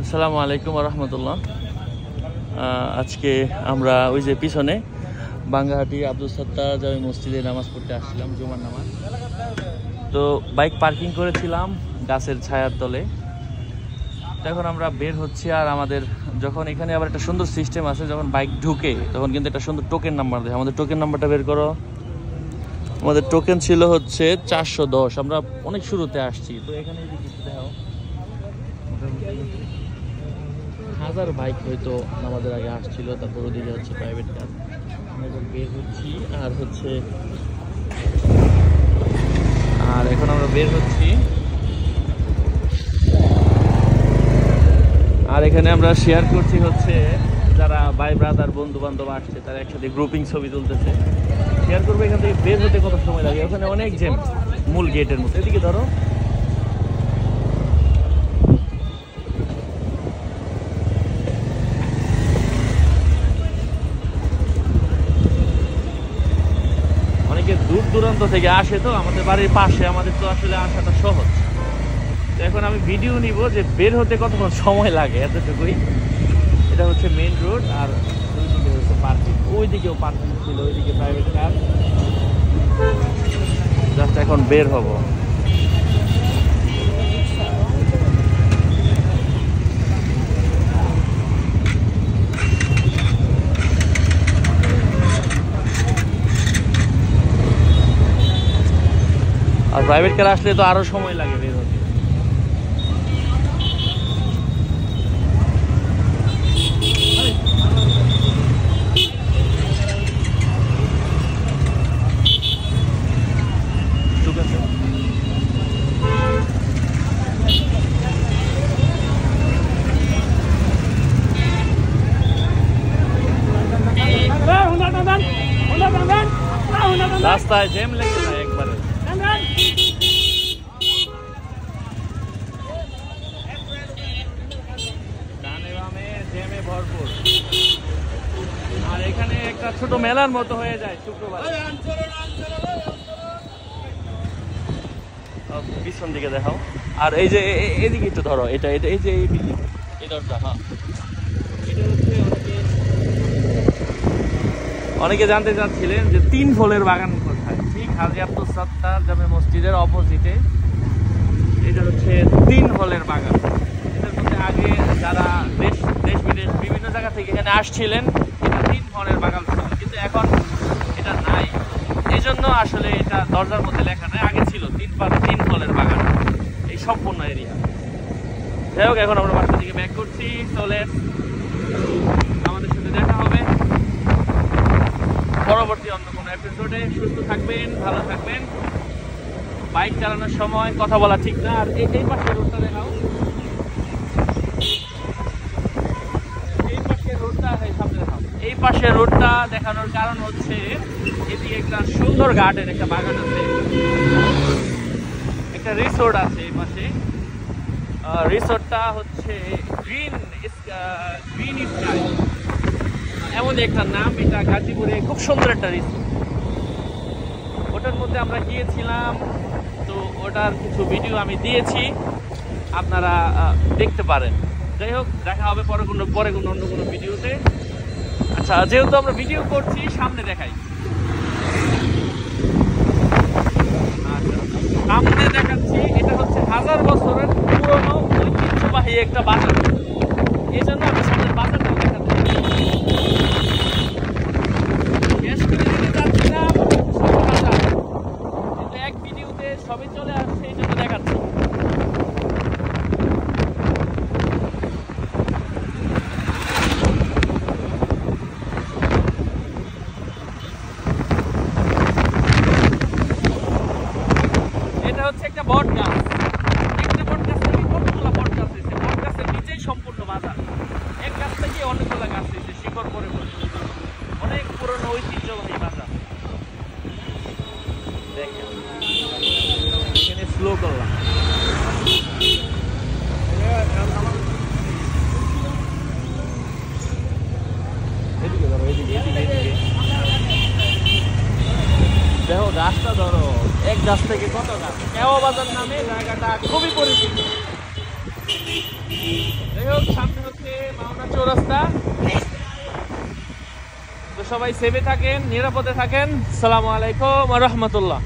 আসসালামু আলাইকুম রহমতুল্লাহ। আজকে আমরা ওই যে পিছনে বাঙ্গাহাটি আব্দুল সত্তার জামে মসজিদে নামাজ পড়তে আসছিলাম, জুমার নামাজ। তো বাইক পার্কিং করেছিলাম গাছের ছায়ার তলে। এখন আমরা বের হচ্ছি, আর আমাদের যখন এখানে আবার একটা সুন্দর সিস্টেম আছে, যখন বাইক ঢুকে তখন কিন্তু একটা সুন্দর টোকেন নাম্বার দেয়। আমাদের টোকেন নাম্বারটা বের করো। আমাদের টোকেন ছিল হচ্ছে 410। আমরা অনেক শুরুতে আসছি, তো এখানে দেখো হাজার বাইক হয়তো আমাদের আগে আসছিল। তারপর ওদিকে হচ্ছে প্রাইভেট কার। আমরা এখন বের হচ্ছি, আর এখন আমরা বের হচ্ছি, আর এখানে আমরা শেয়ার করছি হচ্ছে যারা ভাই ব্রাদার বন্ধু বান্ধব আসছে তারা একসাথে গ্রুপিং ছবি তুলতেছে, শেয়ার করবো। এখান থেকে বের হতে কত সময় লাগে, ওখানে অনেক জ্যাম মূল গেটের মধ্যে। এদিকে ধরো, অনেকে দূর দূরান্ত থেকে আসে, তো আমাদের বাড়ির পাশে, আমাদের তো আসলে আসাটা সহজ। তো এখন আমি ভিডিও নিব যে বের হতে কতক্ষণ সময় লাগে, এতটুকুই। এটা হচ্ছে মেইন রোড, আর ওইদিকে হচ্ছে পার্কিং, ওইদিকেও পার্কিং ছিল, ওইদিকে প্রাইভেট কার। জাস্ট এখন বের হব। আর প্রাইভেট কার আসলে তো আরো সময় লাগে বের হতে। রাস্তায় জ্যাম লেগে যায় একবারে। ভরপুর। আর এখানে একটা ছোট মেলার মতো হয়ে যায় শুক্রবার। পিছন দিকে দেখাও। আর এই যে এদিকে একটু ধরো, এটা এটা এই যে এই বিল্ডিং, এই দরজা। হ্যাঁ, এটা হচ্ছে অনেকে জানতে চাচ্ছিলেন যে 3 ফলের বাগান কোথায়। ঠিক হাজী আব্দুল সত্তার জামে মসজিদের অপোজিটে এটা হচ্ছে 3 ফলের বাগান। এটার মধ্যে আগে যারা দেশ বিদেশ বিভিন্ন জায়গা থেকে এখানে আসছিলেন, এটা 3 ফলের বাগান ছিল, কিন্তু এখন এটা নাই। এই জন্য আসলে এটা দরজার মধ্যে লেখা নাই। আগে ছিল 3 ফলের বাগান এই সম্পূর্ণ এরিয়া। যাই হোক, এখন আমরা বাসা থেকে ব্যাক করছি। চলে আমাদের সাথে দেখা হবে পরবর্তী অন্য কোনো এপিসোডে। সুস্থ থাকবেন, ভালো থাকবেন। বাইক চালানোর সময় কথা বলা ঠিক না। আর এই পাশের রোডটা দেখাও, এই পাশের রোডটা দেখানোর কারণ হচ্ছে এদিকে একটা সুন্দর গার্ডেন, একটা বাগান আছে, একটা রিসোর্ট আছে এই পাশে। রিসোর্টটা হচ্ছে গ্রিন স্কাই, এমন একটা নাম। এটা গাজীপুরে খুব সুন্দর একটা রিসোর্ট। ওটার মধ্যে আমরা গিয়েছিলাম, তো ওটার কিছু ভিডিও আমি দিয়েছি, আপনারা দেখতে পারেন। যাই হোক, দেখা হবে পরে কোনো অন্য কোনো ভিডিওতে। আচ্ছা, যেহেতু আমরা ভিডিও করছি, সামনে দেখাই। আচ্ছা, সামনে দেখাচ্ছি। এটা হচ্ছে 1000 বছরের পুরনো ঐতিহ্যবাহী একটা বাজার। এই জন্য আমি সামনের বাজারটা দেখাচ্ছি। এক ভিডিওতে সবই চলে আসছে, এই জন্য দেখাচ্ছি। এটা হচ্ছে একটা বট গাছ। একটা বট গাছ থেকে কতগুলো বট গাছ হয়েছে। বট গাছের নিচেই সম্পূর্ণ বাজার। এক গাছ থেকে অনেকগুলো গাছ হয়েছে, শিকড় পরে পরে। অনেক পুরনো ঐতিহ্যবাহী বাজার। দেখেন, এখানে স্লো করলাম। এদিকে ধরো, এদিকে দেখো, গাছটা ধরো, এক গাছ থেকে কত গাছ। কেওয়া বাজার নামে জায়গাটা খুবই পরিচিত। যাই হোক, সামনে হচ্ছে মাওনা চৌরাস্তা। তো সবাই সেভে থাকেন, নিরাপদে থাকেন। আসসালামু আলাইকুম ওয়া রাহমাতুল্লাহ।